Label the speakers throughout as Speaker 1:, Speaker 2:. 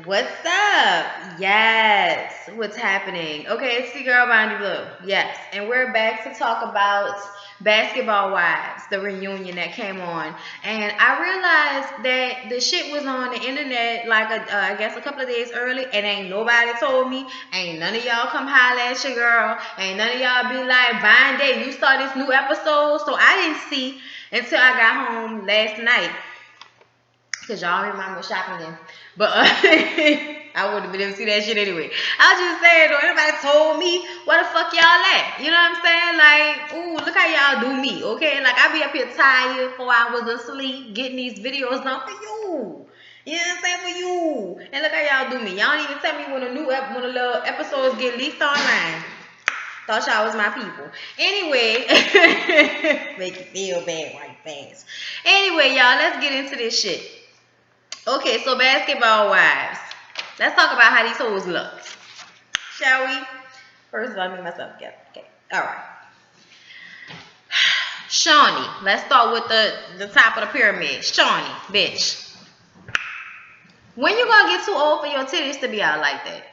Speaker 1: What's up? Yes. What's happening? Okay, it's the girl Bonnie Blue. Yes. And we're back to talk about Basketball Wives, the reunion that came on. And I realized that the shit was on the internet like I guess a couple of days early, and ain't nobody told me. Ain't none of y'all come holler at your girl. Ain't none of y'all be like, Bindé, you saw this new episode. So I didn't see until I got home last night. Cause y'all remember shopping then. But I wouldn't have been able to see that shit anyway. I was just saying though, anybody told me where the fuck y'all at? You know what I'm saying? Like, ooh, look how y'all do me, okay? Like I be up here tired 4 hours of sleep, getting these videos done for you. You know what I'm saying? For you. And look how y'all do me. Y'all don't even tell me when the little episodes get leaked online. Thought y'all was my people. Anyway, make you feel bad right fast. Anyway, y'all, let's get into this shit. Okay, so Basketball Wives. Let's talk about how these hoes look. Shall we? First of all, let me myself together. Okay, all right. Shawnee. Let's start with the top of the pyramid. Shawnee, bitch. When you gonna get too old for your titties to be out like that?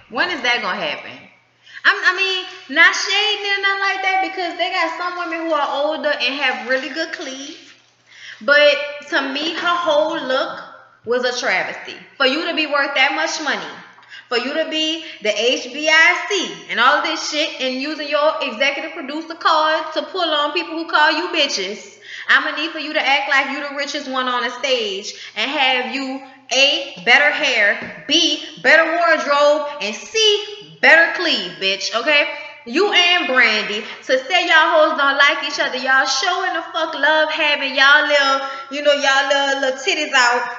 Speaker 1: When is that gonna happen? I mean, not shading or nothing like that, because they got some women who are older and have really good cleave. But to me, her whole look was a travesty. For you to be worth that much money, for you to be the HBIC and all of this shit, and using your executive producer card to pull on people who call you bitches, I'm gonna need for you to act like you the richest one on the stage and have you A, better hair, B, better wardrobe, and C, better cleave, bitch, okay? You and Brandy, to say y'all hoes don't like each other, y'all showing the fuck love having y'all little titties out.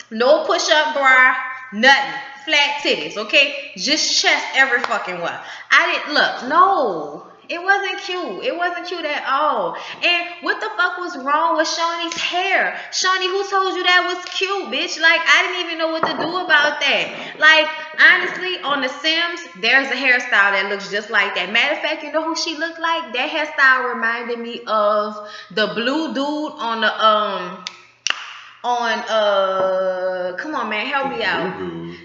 Speaker 1: No push-up bra, nothing. Flat titties, okay? Just chest every fucking one. I didn't look. No. It wasn't cute. It wasn't cute at all. And what the fuck was wrong with Shawnee's hair? Shawnee, who told you that was cute, bitch? Like, I didn't even know what to do about that. Like, honestly, on The Sims, there's a hairstyle that looks just like that. Matter of fact, you know who she looked like? That hairstyle reminded me of the blue dude on the come on man, help me out.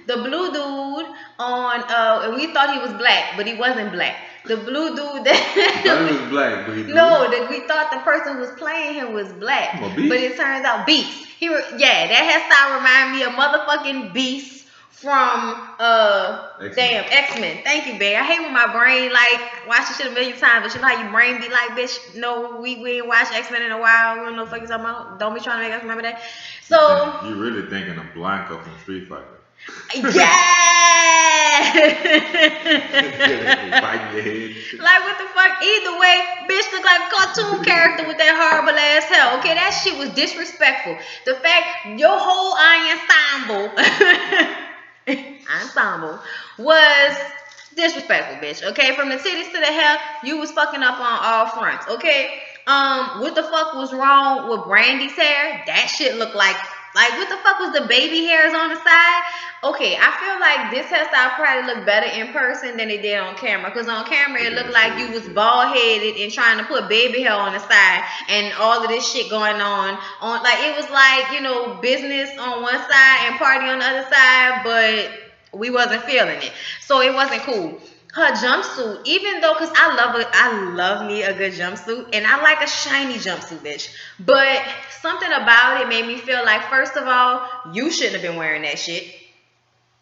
Speaker 1: The blue dude on and we thought he was black, but he wasn't black. The blue dude that
Speaker 2: thought he was black, but he
Speaker 1: no, that we thought the person who was playing him was black, but it turns out Beast. That hairstyle reminded me of motherfucking Beast from X-Men. Thank you, babe. I hate when my brain like watching shit a million times, but you know how your brain be like, bitch, no, we ain't watched X-Men in a while. We don't know what the fuck you talking about. Don't be trying to make us remember that. So
Speaker 2: you really thinking of Blanca from Street Fighter.
Speaker 1: Yeah. Like what the fuck? Either way, bitch look like a cartoon character with that horrible ass hair. Okay, that shit was disrespectful. The fact your whole ensemble was disrespectful, bitch. Okay, from the titties to the hair, you was fucking up on all fronts. Okay, what the fuck was wrong with Brandy's hair? That shit looked like what the fuck was the baby hairs on the side? Okay, I feel like this hairstyle probably looked better in person than it did on camera. Because on camera, it looked like you was bald-headed and trying to put baby hair on the side and all of this shit going on. Like, it was like, you know, business on one side and party on the other side, but we wasn't feeling it. So it wasn't cool. Her jumpsuit, even though, because I love me a good jumpsuit, and I like a shiny jumpsuit, bitch. But something about it made me feel like, first of all, you shouldn't have been wearing that shit.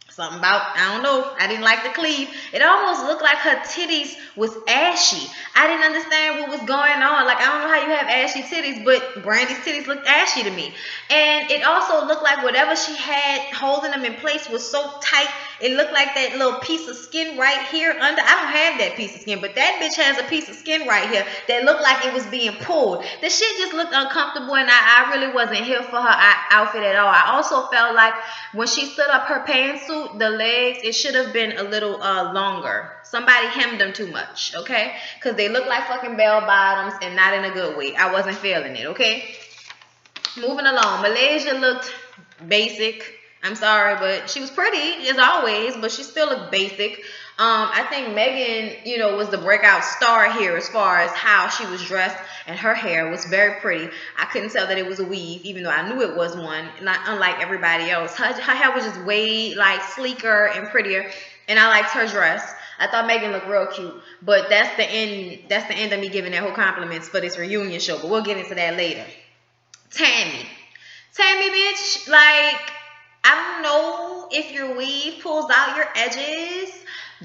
Speaker 1: Something about, I don't know, I didn't like the cleave. It almost looked like her titties was ashy. I didn't understand what was going on. Like, I don't know how you have ashy titties, but Brandy's titties looked ashy to me. And it also looked like whatever she had holding them in place was so tight. It looked like that little piece of skin right here under. I don't have that piece of skin, but that bitch has a piece of skin right here that looked like it was being pulled. The shit just looked uncomfortable, and I really wasn't here for her outfit at all. I also felt like when she stood up her pantsuit, the legs, it should have been a little longer. Somebody hemmed them too much, okay? Because they look like fucking bell bottoms and not in a good way. I wasn't feeling it, okay? Moving along. Malaysia looked basic. I'm sorry, but she was pretty as always, but she still looked basic. I think Megan, was the breakout star here as far as how she was dressed, and her hair was very pretty. I couldn't tell that it was a weave, even though I knew it was one. Not unlike everybody else, her hair was just way like sleeker and prettier, and I liked her dress. I thought Megan looked real cute, but that's the end. That's the end of me giving that whole compliments for this reunion show. But we'll get into that later. Tammy, bitch, like, I don't know if your weave pulls out your edges,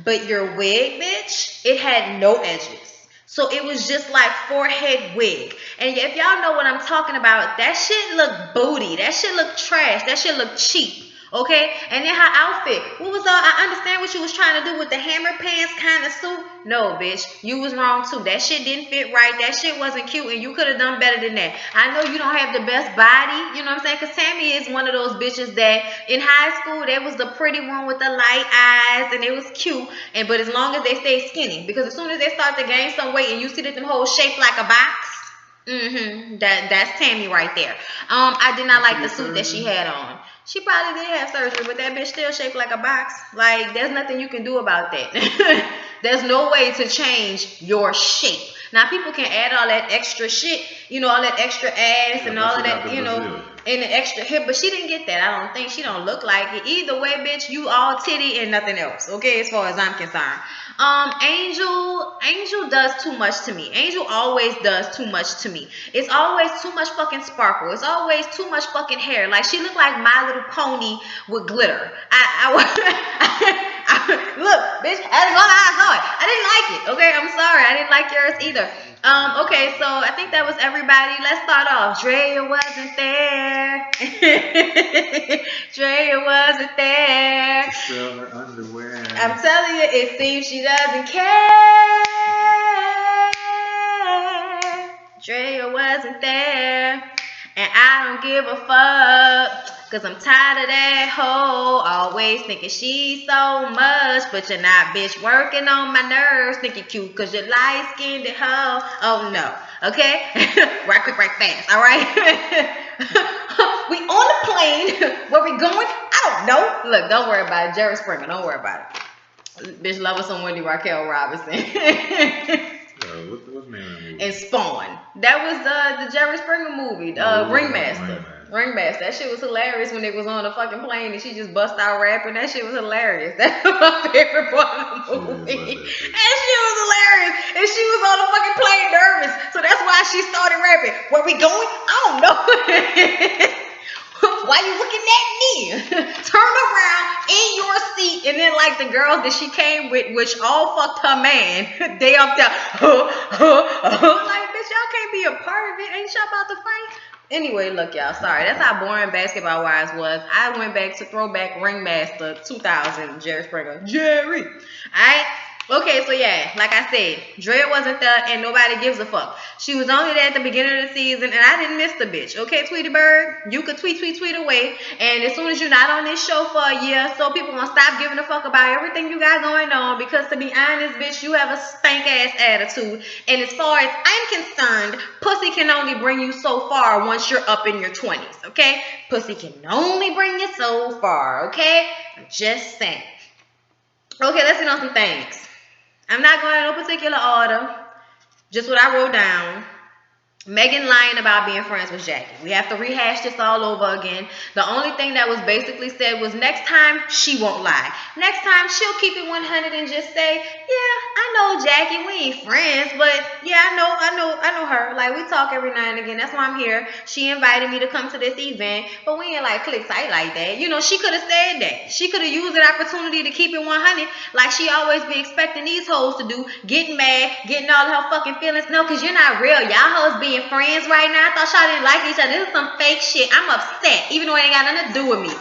Speaker 1: but your wig, bitch, it had no edges. So it was just like forehead wig. And if y'all know what I'm talking about, that shit look booty. That shit look trash. That shit look cheap. Okay? And then her outfit. What was all? I understand what you was trying to do with the hammer pants kind of suit. No, bitch. You was wrong too. That shit didn't fit right. That shit wasn't cute. And you could have done better than that. I know you don't have the best body. You know what I'm saying? Because Tammy is one of those bitches that in high school, there was the pretty one with the light eyes. And it was cute. But as long as they stay skinny. Because as soon as they start to gain some weight and you see that them hoes shaped like a box. That's Tammy right there. I did not like the suit that she had on. She probably did have surgery, but that bitch still shaped like a box. Like, there's nothing you can do about that. There's no way to change your shape. Now, people can add all that extra shit, all that extra ass and all of that, and the extra hip, but she didn't get that. I don't think. She don't look like it. Either way, bitch, you all titty and nothing else, okay, as far as I'm concerned. Angel does too much to me. Angel always does too much to me. It's always too much fucking sparkle. It's always too much fucking hair. Like, she looked like My Little Pony with glitter. Look, bitch, that's all I saw it. I didn't like it, okay? I'm sorry. I didn't like yours either. Okay, so I think that was everybody. Let's start off. Drea wasn't there. Drea wasn't there.
Speaker 2: Silver underwear.
Speaker 1: I'm telling you, it seems she doesn't care. Drea wasn't there. And I don't give a fuck. Cause I'm tired of that hoe. Always thinking she's so much. But you're not, bitch, working on my nerves. Think you're cute cause you're light-skinned hoe. Oh no. Okay? Right quick, right fast. Alright? We on the plane. Where we going? I don't know. Look, don't worry about it. Jerry Springer, don't worry about it. Bitch, love us some Wendy Raquel Robinson.
Speaker 2: What's the name of the movie?
Speaker 1: And Spawn. That was the Jerry Springer movie, Ringmaster. That shit was hilarious when they was on the fucking plane and she just bust out rapping. That shit was hilarious. That's my favorite part of the movie. And she was hilarious. And she was on the fucking plane nervous. So that's why she started rapping. Where we going? I don't know. Why you looking at me? Turn around in your seat. And then like the girls that she came with, which all fucked her man, they up there. Like, bitch, y'all can't be a part of it. Ain't y'all about to fight? Anyway, look, y'all. Sorry. That's how boring Basketball Wives was. I went back to throwback Ringmaster 2000, Jerry Springer. Jerry. All right. Okay, so yeah, like I said, Drea wasn't there and nobody gives a fuck. She was only there at the beginning of the season and I didn't miss the bitch. Okay, Tweety Bird, you could tweet away. And as soon as you're not on this show for a year, so people gonna stop giving a fuck about everything you got going on because to be honest, bitch, you have a stank ass attitude. And as far as I'm concerned, pussy can only bring you so far once you're up in your 20s, okay? Pussy can only bring you so far, okay? I'm just saying. Okay, let's get on some things. I'm not going in no particular order. Just what I wrote down. Megan lying about being friends with Jackie. We have to rehash this all over again. The only thing that was basically said was next time she won't lie. Next time she'll keep it 100 and just say, yeah, I know Jackie. We ain't friends, but yeah, I know her. Like we talk every now and again. That's why I'm here. She invited me to come to this event, but we ain't like click tight like that. She could have said that. She could have used an opportunity to keep it 100, like she always be expecting these hoes to do, getting mad, getting all her fucking feelings. No, cause you're not real. Y'all hoes being friends right now. I thought y'all didn't like each other. This is some fake shit. I'm upset, even though it ain't got nothing to do with me.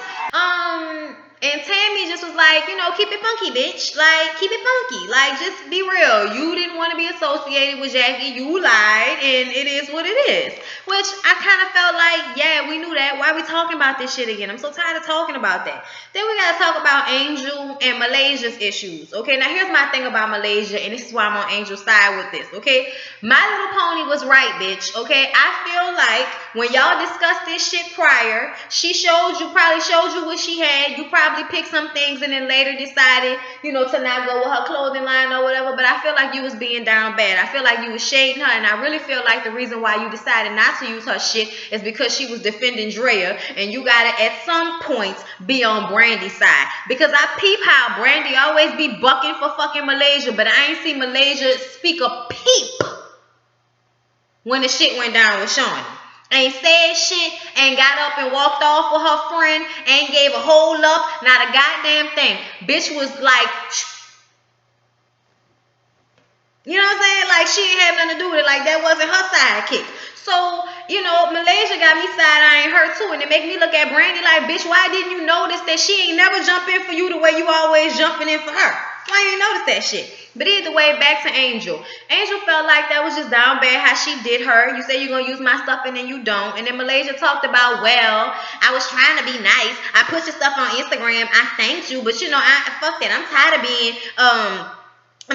Speaker 1: And Tammy just was like, keep it funky, bitch. Like, keep it funky. Like, just be real. You didn't want to be associated with Jackie. You lied, and it is what it is. Which I kind of felt like, yeah, we knew that. Why are we talking about this shit again? I'm so tired of talking about that. Then we got to talk about Angel and Malaysia's issues. Okay, now here's my thing about Malaysia, and this is why I'm on Angel's side with this, okay? My Little Pony was right, bitch, okay? I feel like When y'all discussed this shit prior, she probably showed you what she had. You probably picked some things and then later decided, to not go with her clothing line or whatever. But I feel like you was being down bad. I feel like you was shading her, and I really feel like the reason why you decided not to use her shit is because she was defending Drea, and you gotta at some point be on Brandy's side. Because I peep how Brandy always be bucking for fucking Malaysia, but I ain't seen Malaysia speak a peep when the shit went down with Shawnee. Ain't said shit, ain't got up and walked off with her friend, ain't gave a hold up, not a goddamn thing. Bitch was like, you know what I'm saying? Like, she ain't have nothing to do with it. Like, that wasn't her sidekick. So, Malaysia got me side-eyeing her too, and it make me look at Brandy like, bitch, why didn't you notice that she ain't never jump in for you the way you always jumping in for her? Why you ain't notice that shit? But either way, back to Angel. Angel felt like that was just down bad how she did her. You say you're going to use my stuff and then you don't. And then Malaysia talked about, well, I was trying to be nice. I put your stuff on Instagram. I thanked you. But, fuck that. I'm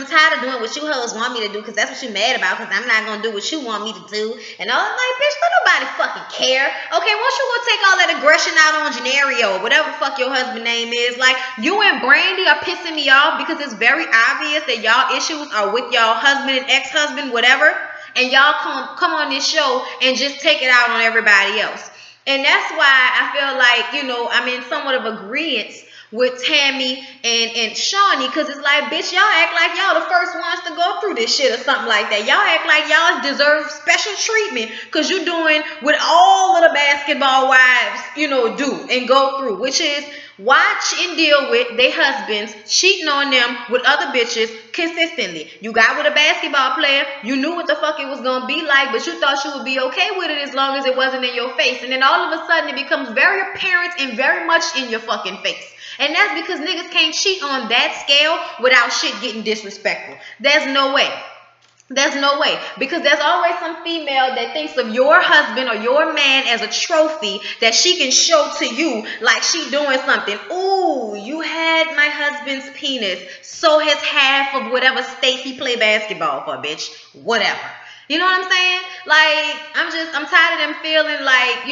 Speaker 1: tired of doing what you hoes want me to do because that's what you mad about because I'm not going to do what you want me to do. And all I'm like, bitch, don't nobody fucking care. Okay, once you going to take all that aggression out on Genario or whatever fuck your husband name is, like, you and Brandy are pissing me off because it's very obvious that y'all issues are with y'all husband and ex-husband, whatever, and y'all come on this show and just take it out on everybody else. And that's why I feel like, I'm in somewhat of agreement with Tammy and Shawnee, because it's like, bitch, y'all act like y'all the first ones to go through this shit or something like that. Y'all act like y'all deserve special treatment because you're doing what all of the basketball wives, do and go through, which is watch and deal with their husbands cheating on them with other bitches consistently. You got with a basketball player, you knew what the fuck it was gonna be like, but you thought you would be okay with it as long as it wasn't in your face. And then all of a sudden it becomes very apparent and very much in your fucking face. And that's because niggas can't cheat on that scale without shit getting disrespectful. There's no way. There's no way. Because there's always some female that thinks of your husband or your man as a trophy that she can show to you like she doing something. Ooh, you had my husband's penis. So has half of whatever state he play basketball for, bitch. Whatever. You know what I'm saying? Like, I'm tired of them feeling like,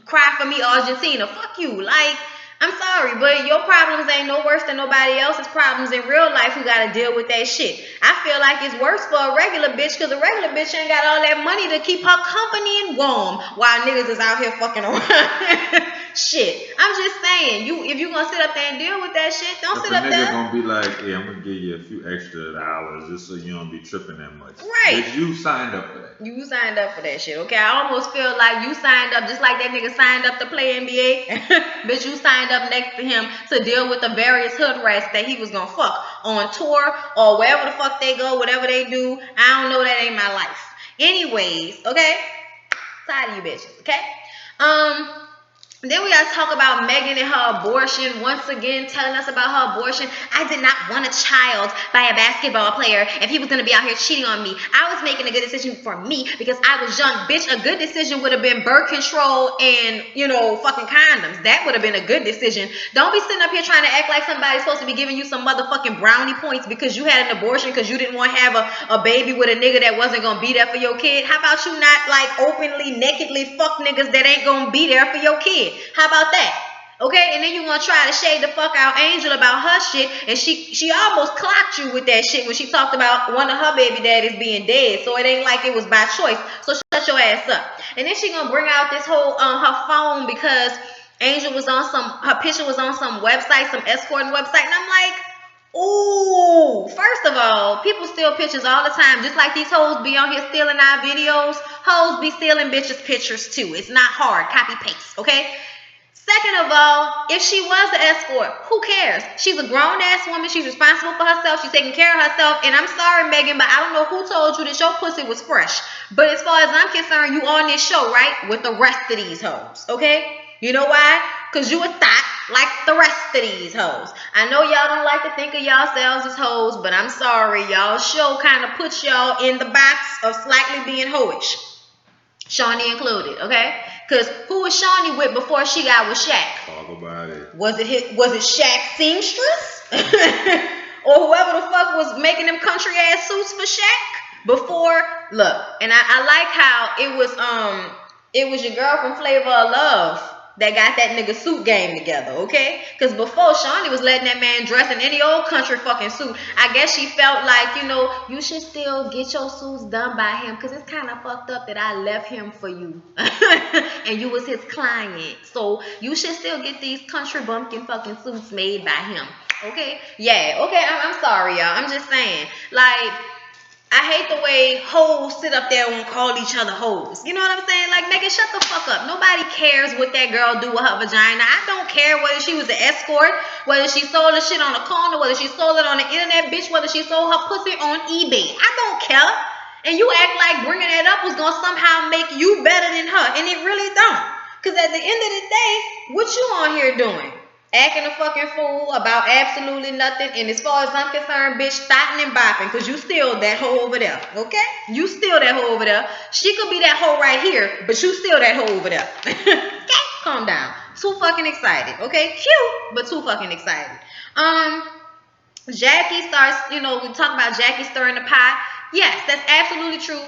Speaker 1: cry for me, Argentina. Fuck you. Like, I'm sorry, but your problems ain't no worse than nobody else's problems in real life who got to deal with that shit. I feel like it's worse for a regular bitch because a regular bitch ain't got all that money to keep her company and warm while niggas is out here fucking around. Shit. I'm just saying, if you gonna sit up there and deal with that shit, don't sit up there.
Speaker 2: Nigga gonna be like, yeah, I'm gonna give you a few extra dollars just so you don't be tripping that much.
Speaker 1: Right.
Speaker 2: Bitch, you signed up for that.
Speaker 1: You signed up for that shit, okay? I almost feel like you signed up just like that nigga signed up to play NBA. Bitch, you signed up next to him to deal with the various hood rats that he was gonna fuck on tour or wherever the fuck they go, whatever they do. I don't know, that ain't my life. Anyways, okay? Tired of you bitches, okay? Then we gotta talk about Megan and her abortion. Once again, telling us about her abortion. I did not want a child by a basketball player if he was gonna be out here cheating on me. I was making a good decision for me because I was young. Bitch, a good decision would have been birth control and, fucking condoms. That would have been a good decision. Don't be sitting up here trying to act like somebody's supposed to be giving you some motherfucking brownie points because you had an abortion because you didn't want to have a baby with a nigga that wasn't gonna be there for your kid. How about you not openly, nakedly fuck niggas that ain't gonna be there for your kid? How about that? Okay, and then you gonna try to shade the fuck out Angel about her shit, and she almost clocked you with that shit when she talked about one of her baby daddies being dead. So it ain't like it was by choice. So shut your ass up. And then she gonna bring out this whole her phone because Angel was on her picture was on some website, some escorting website, and I'm like, ooh, first of all, people steal pictures all the time. Just like these hoes be on here stealing our videos, hoes be stealing bitches' pictures too. It's not hard. Copy paste, okay? Second of all, if she was an escort, who cares? She's a grown-ass woman. She's responsible for herself. She's taking care of herself. And I'm sorry, Megan, but I don't know who told you that your pussy was fresh. But as far as I'm concerned, you on this show, right? With the rest of these hoes, okay? You know why? Because you a thot like the rest of these hoes. I know y'all don't like to think of yourselves as hoes, but I'm sorry. Y'all show kind of puts y'all in the box of slightly being hoish. Shawnee included, okay? Because who was Shawnee with before she got with Shaq?
Speaker 2: Talk about it.
Speaker 1: Was it Shaq's seamstress? Or whoever the fuck was making them country ass suits for Shaq? Before, look, and I like how it was It was your girl from Flavor of Love that got that nigga suit game together, okay? Because before, Shawnee was letting that man dress in any old country fucking suit. I guess she felt like, you should still get your suits done by him because it's kind of fucked up that I left him for you. And you was his client. So you should still get these country bumpkin fucking suits made by him. Okay? Yeah, okay, I'm sorry, y'all. I'm just saying. Like, I hate the way hoes sit up there and call each other hoes. You know what I'm saying? Like, nigga, shut the fuck up. Nobody cares what that girl do with her vagina. I don't care whether she was an escort, whether she sold the shit on the corner, whether she sold it on the internet, bitch, whether she sold her pussy on eBay. I don't care. And you act like bringing that up was going to somehow make you better than her. And it really don't. Because at the end of the day, what you on here doing? Acting a fucking fool about absolutely nothing. And as far as I'm concerned, bitch, thotting and bopping. Because you still that hoe over there. Okay? You still that hoe over there. She could be that hoe right here. But you still that hoe over there. Okay? Calm down. Too fucking excited. Okay? Cute. But too fucking excited. Jackie starts, we talk about Jackie stirring the pot. Yes, that's absolutely true.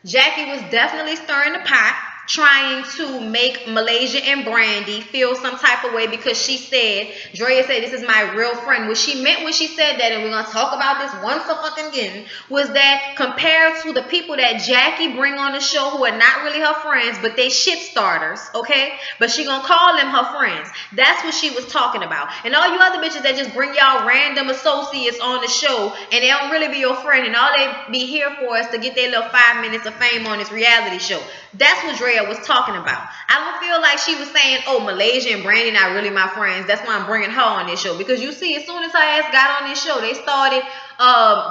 Speaker 1: Jackie was definitely stirring the pot, trying to make Malaysia and Brandy feel some type of way because she said, Drea said, this is my real friend. What she meant when she said that, and we're going to talk about this once a fucking again, was that compared to the people that Jackie bring on the show who are not really her friends, but they shit starters, okay? But she going to call them her friends. That's what she was talking about. And all you other bitches that just bring y'all random associates on the show and they don't really be your friend and all they be here for is to get their little 5 minutes of fame on this reality show. That's what Drea was talking about. I don't feel like she was saying, oh, Malaysia and Brandy not really my friends. That's why I'm bringing her on this show. Because you see, as soon as her ass got on this show, they started,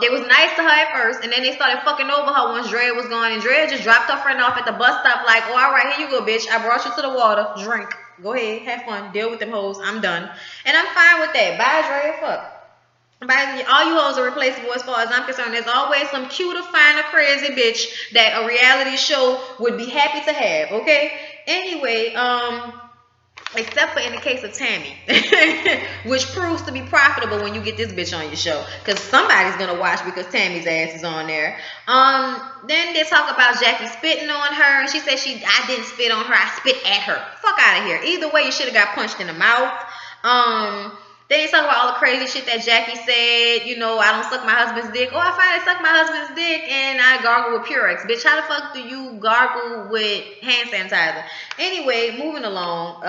Speaker 1: they was nice to her at first, and then they started fucking over her once Drea was gone. And Drea just dropped her friend off at the bus stop like, oh, all right, here you go, bitch. I brought you to the water. Drink. Go ahead. Have fun. Deal with them hoes. I'm done. And I'm fine with that. Bye, Drea. Fuck. All you hoes are replaceable as far as I'm concerned. There's always some cuter, finer, crazy bitch that a reality show would be happy to have, okay? Anyway, except for in the case of Tammy, which proves to be profitable when you get this bitch on your show, because somebody's gonna watch because Tammy's ass is on there. Then they talk about Jackie spitting on her, and she said I didn't spit on her, I spit at her. Fuck out of here. Either way, you should have got punched in the mouth. Then they talk about all the crazy shit that Jackie said. I don't suck my husband's dick. Oh, I finally suck my husband's dick and I gargle with Purex. Bitch, how the fuck do you gargle with hand sanitizer? Anyway, moving along.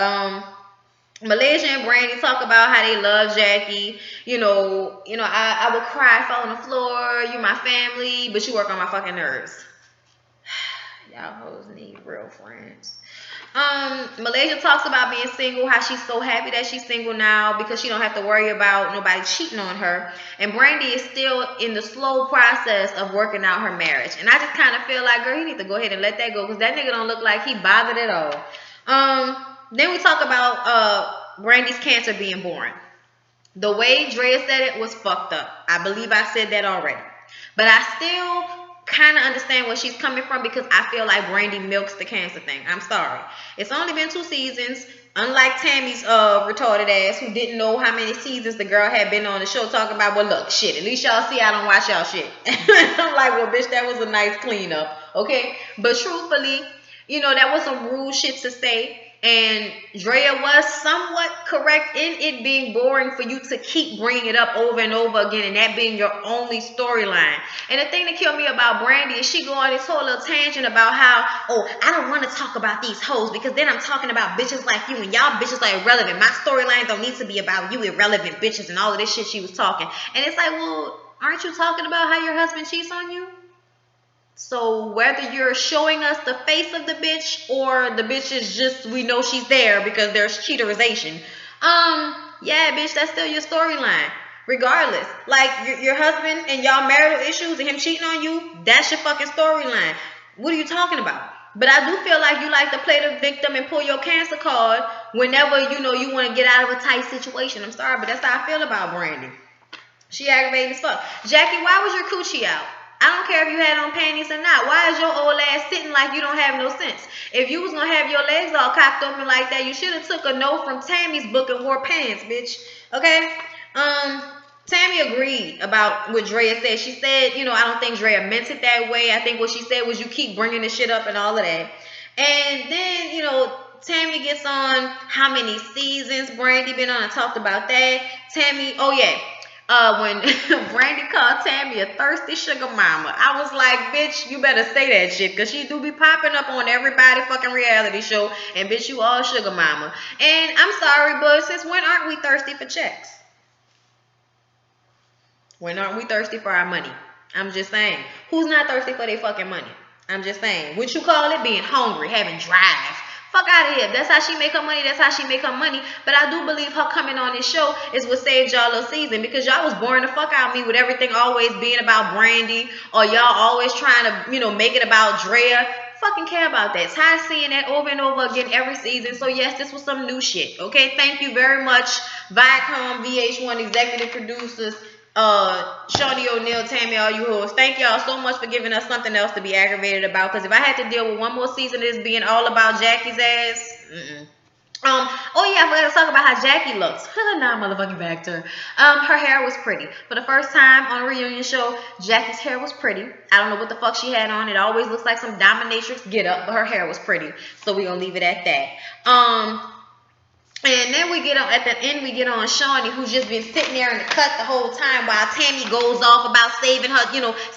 Speaker 1: Malaysia and Brandy talk about how they love Jackie. I would cry, fall on the floor. You're my family, but you work on my fucking nerves. Y'all hoes need real friends. Malaysia talks about being single, how she's so happy that she's single now because she don't have to worry about nobody cheating on her. And Brandy is still in the slow process of working out her marriage. And I just kind of feel like, girl, you need to go ahead and let that go because that nigga don't look like he bothered at all. Then we talk about Brandy's cancer being born. The way Drea said it was fucked up. I believe I said that already. But I still kind of understand where she's coming from because I feel like Brandy milks the cancer thing. I'm sorry. It's only been 2 seasons. Unlike Tammy's retarded ass who didn't know how many seasons the girl had been on the show talking about, well, look, shit, at least y'all see I don't watch y'all shit. I'm like, well, bitch, that was a nice cleanup, okay? But truthfully, that was some rude shit to say. And Drea was somewhat correct in it being boring for you to keep bringing it up over and over again and that being your only storyline. And the thing that killed me about Brandy is she go on this whole little tangent about how, oh, I don't want to talk about these hoes because then I'm talking about bitches like you and y'all bitches are irrelevant. My storylines don't need to be about you irrelevant bitches and all of this shit she was talking. And it's like, well, aren't you talking about how your husband cheats on you? So whether you're showing us the face of the bitch or the bitch is just, we know she's there because there's cheaterization. Yeah, bitch, that's still your storyline. Regardless, like your husband and y'all marital issues and him cheating on you, that's your fucking storyline. What are you talking about? But I do feel like you like to play the victim and pull your cancer card whenever you want to get out of a tight situation. I'm sorry, but that's how I feel about Brandy. She aggravating as fuck. Jackie, why was your coochie out? I don't care if you had on panties or not. Why is your old ass sitting like you don't have no sense? If you was going to have your legs all cocked open like that, you should have took a note from Tammy's book and wore pants, bitch. Okay? Tammy agreed about what Drea said. She said, I don't think Drea meant it that way. I think what she said was you keep bringing this shit up and all of that. And then, Tammy gets on how many seasons Brandy been on. I talked about that. Tammy, oh yeah. When Brandy called Tammy a thirsty sugar mama, I was like, bitch, you better say that shit, because she do be popping up on everybody fucking reality show, and bitch, you all sugar mama. And I'm sorry, but since when aren't we thirsty for checks? When aren't we thirsty for our money? I'm just saying. Who's not thirsty for their fucking money? I'm just saying. What you call it? Being hungry, having drive. Fuck out of here. That's how she make her money. That's how she make her money. But I do believe her coming on this show is what saved y'all little season, because y'all was boring the fuck out of me with everything always being about Brandy, or y'all always trying to, make it about Drea. Fucking care about that. Tired of seeing that over and over again every season. So yes, this was some new shit. Okay, thank you very much, Viacom, VH1 executive producers, Shawnee O'Neal, Tammy, all you hoes. Thank y'all so much for giving us something else to be aggravated about. Because if I had to deal with one more season of this being all about Jackie's ass, oh yeah, I forgot to talk about how Jackie looks. Nah, motherfucking back to her. Her hair was pretty. For the first time on a reunion show, Jackie's hair was pretty. I don't know what the fuck she had on. It always looks like some dominatrix get up, but her hair was pretty. So we gonna leave it at that. And then we get on at the end. We get on Shawnee, who's just been sitting there in the cut the whole time while Tammy goes off about saving her,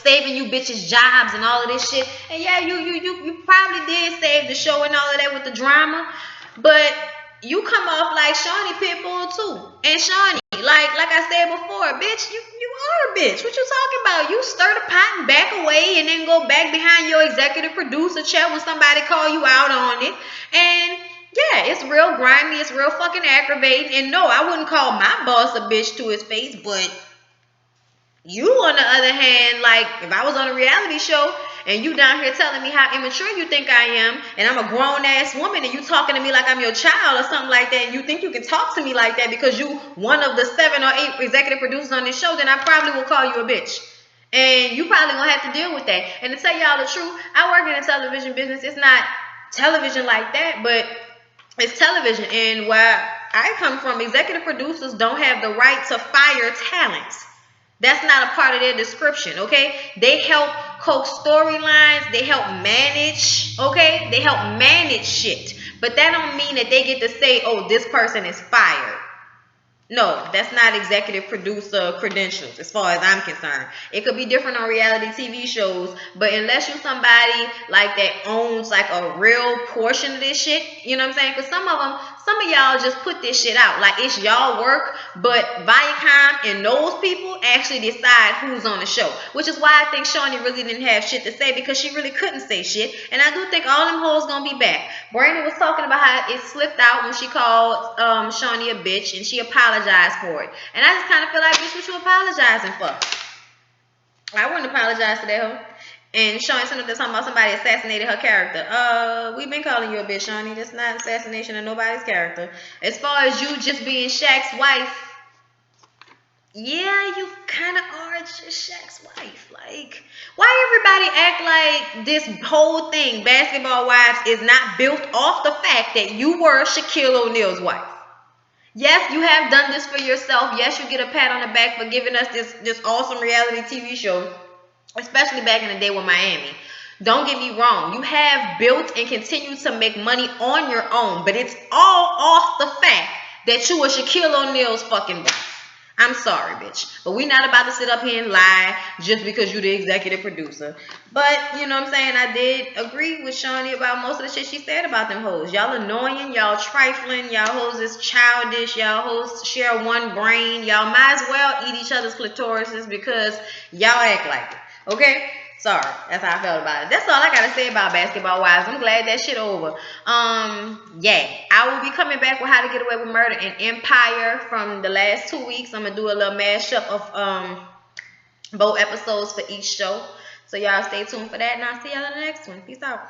Speaker 1: saving you bitches jobs and all of this shit. And yeah, you probably did save the show and all of that with the drama, but you come off like Shawnee Pitbull too. And Shawnee, like I said before, bitch, you are a bitch. What you talking about? You stir the pot and back away, and then go back behind your executive producer chair when somebody call you out on it. And yeah, it's real grimy. It's real fucking aggravating. And no, I wouldn't call my boss a bitch to his face, but you, on the other hand, like, if I was on a reality show and you down here telling me how immature you think I am, and I'm a grown-ass woman, and you talking to me like I'm your child or something like that, and you think you can talk to me like that because you one of the 7 or 8 executive producers on this show, then I probably will call you a bitch. And you probably gonna have to deal with that. And to tell y'all the truth, I work in the television business. It's not television like that, but it's television. And where I come from, executive producers don't have the right to fire talent. That's not a part of their description, okay? They help coach storylines. They help manage, okay? They help manage shit. But that don't mean that they get to say, oh, this person is fired. No, that's not executive producer credentials as far as I'm concerned. It could be different on reality TV shows, but unless you're somebody like that owns like a real portion of this shit, you know what I'm saying? Because some of y'all just put this shit out like it's y'all work, but Viacom and those people actually decide who's on the show, which is why I think Shawnee really didn't have shit to say, because she really couldn't say shit. And I do think all them hoes gonna be back. Brandon was talking about how it slipped out when she called Shawnee a bitch, and she apologized for it. And I just kind of feel like, bitch, what you apologizing for? I wouldn't apologize to that hoe. And Shawnee said talking about somebody assassinated her character. We've been calling you a bitch, Shawnee. That's not assassination of nobody's character. As far as you just being Shaq's wife, yeah, you kind of are just Shaq's wife. Like, why everybody act like this whole thing, Basketball Wives, is not built off the fact that you were Shaquille O'Neal's wife? Yes, you have done this for yourself. Yes, you get a pat on the back for giving us this awesome reality TV show, especially back in the day with Miami. Don't get me wrong. You have built and continue to make money on your own, but it's all off the fact that you were Shaquille O'Neal's fucking wife. I'm sorry, bitch. But we're not about to sit up here and lie just because you're the executive producer. But, you know what I'm saying? I did agree with Shawnee about most of the shit she said about them hoes. Y'all annoying. Y'all trifling. Y'all hoes is childish. Y'all hoes share one brain. Y'all might as well eat each other's clitorises because y'all act like it. Okay? Sorry. That's how I felt about it. That's all I got to say about Basketball Wives. I'm glad that shit over. Yeah. I will be coming back with How to Get Away with Murder and Empire from the last 2 weeks. I'm going to do a little mashup of both episodes for each show. So y'all stay tuned for that, and I'll see y'all in the next one. Peace out.